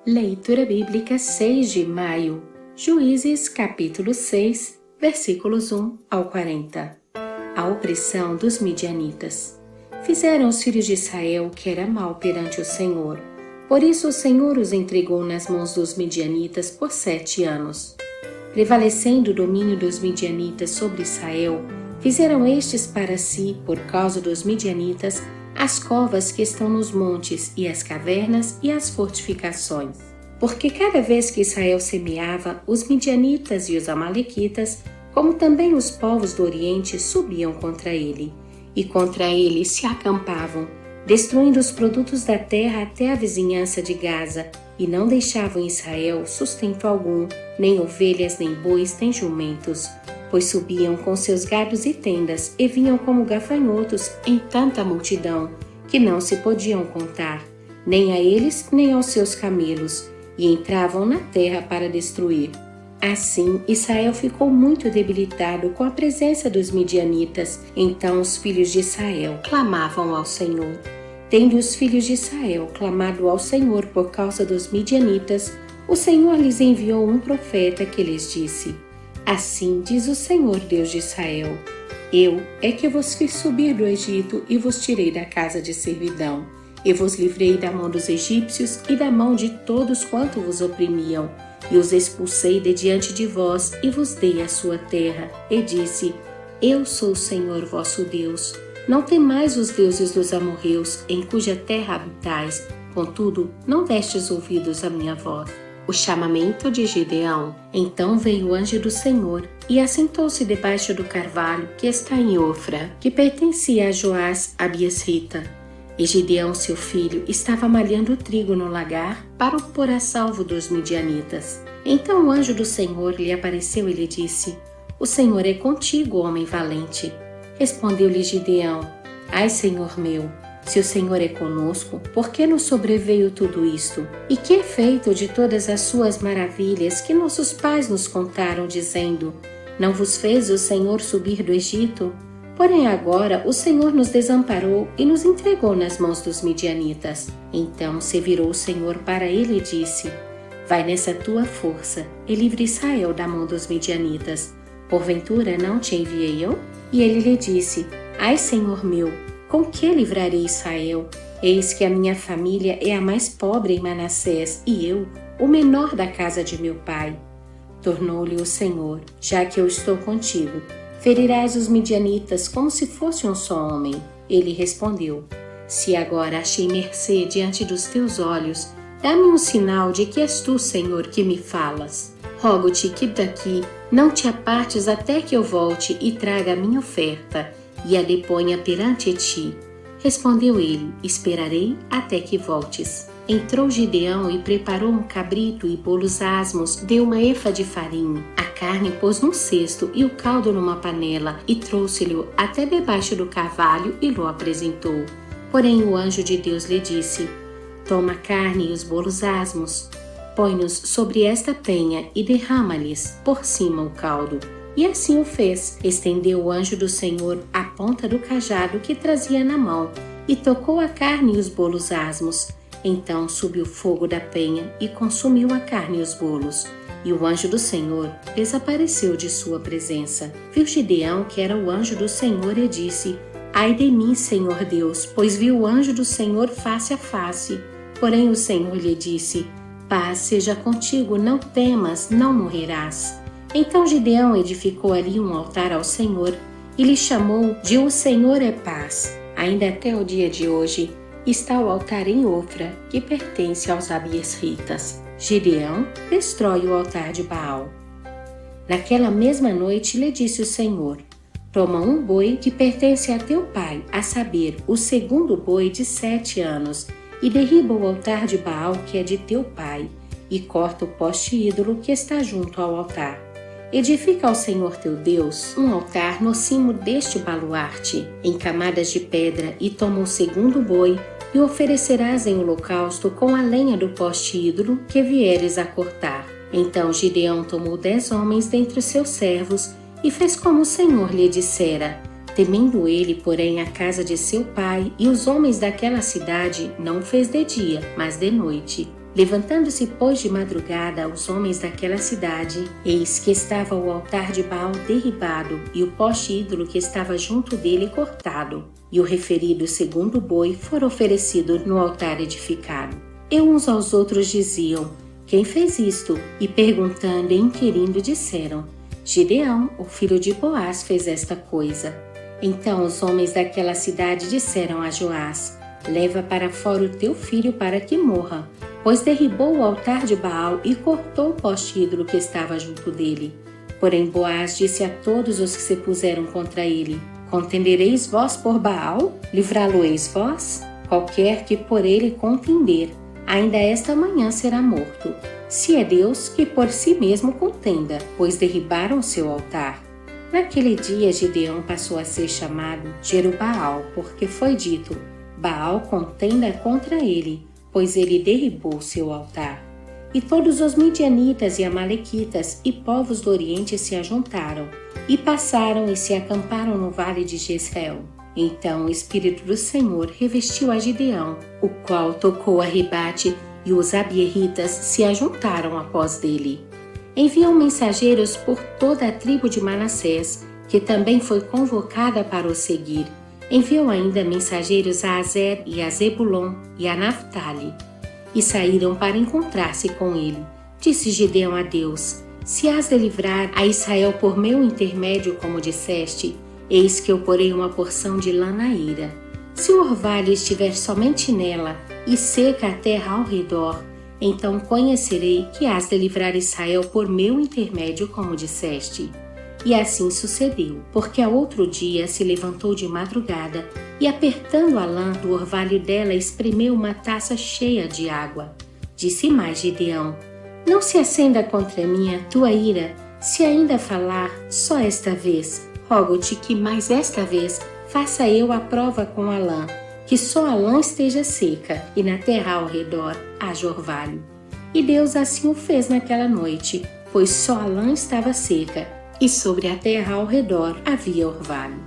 Leitura Bíblica 6 de maio, Juízes capítulo 6, versículos 1 ao 40. A opressão dos midianitas. Fizeram os filhos de Israel o que era mal perante o Senhor. Por isso o Senhor os entregou nas mãos dos midianitas por 7 anos. Prevalecendo o domínio dos midianitas sobre Israel, fizeram estes para si, por causa dos midianitas, as covas que estão nos montes e as cavernas e as fortificações. Porque cada vez que Israel semeava, os midianitas e os amalequitas, como também os povos do Oriente, subiam contra ele. E contra ele se acampavam, destruindo os produtos da terra até a vizinhança de Gaza, e não deixavam em Israel sustento algum, nem ovelhas, nem bois, nem jumentos, pois subiam com seus gados e tendas, e vinham como gafanhotos em tanta multidão, que não se podiam contar, nem a eles, nem aos seus camelos, e entravam na terra para destruir. Assim, Israel ficou muito debilitado com a presença dos midianitas. Então os filhos de Israel clamavam ao Senhor. Tendo os filhos de Israel clamado ao Senhor por causa dos midianitas, o Senhor lhes enviou um profeta que lhes disse: Assim diz o Senhor Deus de Israel: Eu é que vos fiz subir do Egito e vos tirei da casa de servidão. E vos livrei da mão dos egípcios e da mão de todos quanto vos oprimiam. E os expulsei de diante de vós e vos dei a sua terra. E disse: Eu sou o Senhor vosso Deus. Não temais os deuses dos amorreus, em cuja terra habitais. Contudo, não destes ouvidos à minha voz. O chamamento de Gideão. Então veio o anjo do Senhor e assentou-se debaixo do carvalho que está em Ofra, que pertencia a Joás a Biesrita. E Gideão, seu filho, estava malhando trigo no lagar para o pôr a salvo dos midianitas. Então o anjo do Senhor lhe apareceu e lhe disse: O Senhor é contigo, homem valente. Respondeu-lhe Gideão: Ai, Senhor meu, se o Senhor é conosco, por que nos sobreveio tudo isto? E que é feito de todas as suas maravilhas que nossos pais nos contaram, dizendo: Não vos fez o Senhor subir do Egito? Porém agora o Senhor nos desamparou e nos entregou nas mãos dos midianitas. Então se virou o Senhor para ele e disse: Vai nessa tua força e livre Israel da mão dos midianitas. Porventura não te enviei eu? E ele lhe disse: Ai, Senhor meu, com que livrarei Israel? Eis que a minha família é a mais pobre em Manassés, e eu, o menor da casa de meu pai. Tornou-lhe o Senhor: Já que eu estou contigo, ferirás os midianitas como se fosse um só homem. Ele respondeu: Se agora achei mercê diante dos teus olhos, dá-me um sinal de que és tu, Senhor, que me falas. Rogo-te que daqui não te apartes até que eu volte e traga a minha oferta, e a deponha perante ti. Respondeu ele: Esperarei até que voltes. Entrou Gideão e preparou um cabrito e bolos asmos, deu uma efa de farinha. A carne pôs num cesto e o caldo numa panela, e trouxe-lhe até debaixo do carvalho e lhe apresentou. Porém o anjo de Deus lhe disse: Toma a carne e os bolos asmos, põe-nos sobre esta penha e derrama-lhes por cima o caldo. E assim o fez. Estendeu o anjo do Senhor a ponta do cajado que trazia na mão, e tocou a carne e os bolos asmos. Então subiu fogo da penha e consumiu a carne e os bolos. E o anjo do Senhor desapareceu de sua presença. Viu Gideão que era o anjo do Senhor e disse: Ai de mim, Senhor Deus, pois vi o anjo do Senhor face a face. Porém o Senhor lhe disse: Paz seja contigo, não temas, não morrerás. Então Gideão edificou ali um altar ao Senhor e lhe chamou de O Senhor é Paz. Ainda até o dia de hoje está o altar em Ofra, que pertence aos abiesritas. Gideão destrói o altar de Baal. Naquela mesma noite lhe disse o Senhor: Toma um boi que pertence a teu pai, a saber, o segundo boi de 7 anos, e derriba o altar de Baal que é de teu pai, e corta o poste ídolo que está junto ao altar. Edifica ao Senhor teu Deus um altar no cimo deste baluarte, em camadas de pedra, e toma o segundo boi, e o oferecerás em holocausto com a lenha do poste ídolo que vieres a cortar. Então Gideão tomou 10 homens dentre os seus servos, e fez como o Senhor lhe dissera. Temendo ele, porém, a casa de seu pai e os homens daquela cidade, não o fez de dia, mas de noite. Levantando-se, pois, de madrugada os homens daquela cidade, eis que estava o altar de Baal derribado e o poste ídolo que estava junto dele cortado, e o referido segundo boi fora oferecido no altar edificado. E uns aos outros diziam: quem fez isto? E perguntando e inquirindo disseram: Gideão, o filho de Boaz, fez esta coisa. Então os homens daquela cidade disseram a Joás: leva para fora o teu filho para que morra, pois derribou o altar de Baal e cortou o poste ídolo que estava junto dele. Porém Boaz disse a todos os que se puseram contra ele: contendereis vós por Baal? Livrá-lo-eis vós? Qualquer que por ele contender, ainda esta manhã será morto. Se é Deus, que por si mesmo contenda, pois derribaram o seu altar. Naquele dia Gideão passou a ser chamado Jerubaal, porque foi dito: Baal contenda contra ele, pois ele derribou seu altar. E todos os midianitas e amalequitas e povos do Oriente se ajuntaram, e passaram e se acamparam no vale de Jezreel. Então o Espírito do Senhor revestiu a Gideão, o qual tocou a rebate, e os abierritas se ajuntaram após dele. Enviou mensageiros por toda a tribo de Manassés, que também foi convocada para o seguir. Enviou ainda mensageiros a Azer e a Zebulon e a Naftali, e saíram para encontrar-se com ele. Disse Gideão a Deus: se has de livrar a Israel por meu intermédio, como disseste, eis que eu porei uma porção de lã na eira. Se o orvalho estiver somente nela, e seca a terra ao redor, então conhecerei que has de livrar Israel por meu intermédio, como disseste. E assim sucedeu, porque ao outro dia se levantou de madrugada e, apertando a lã do orvalho dela, espremeu uma taça cheia de água. Disse mais Gideão: não se acenda contra mim a tua ira, se ainda falar só esta vez. Rogo-te que mais esta vez faça eu a prova com a lã, que só a lã esteja seca e na terra ao redor haja orvalho. E Deus assim o fez naquela noite, pois só a lã estava seca, e sobre a terra ao redor havia orvalho.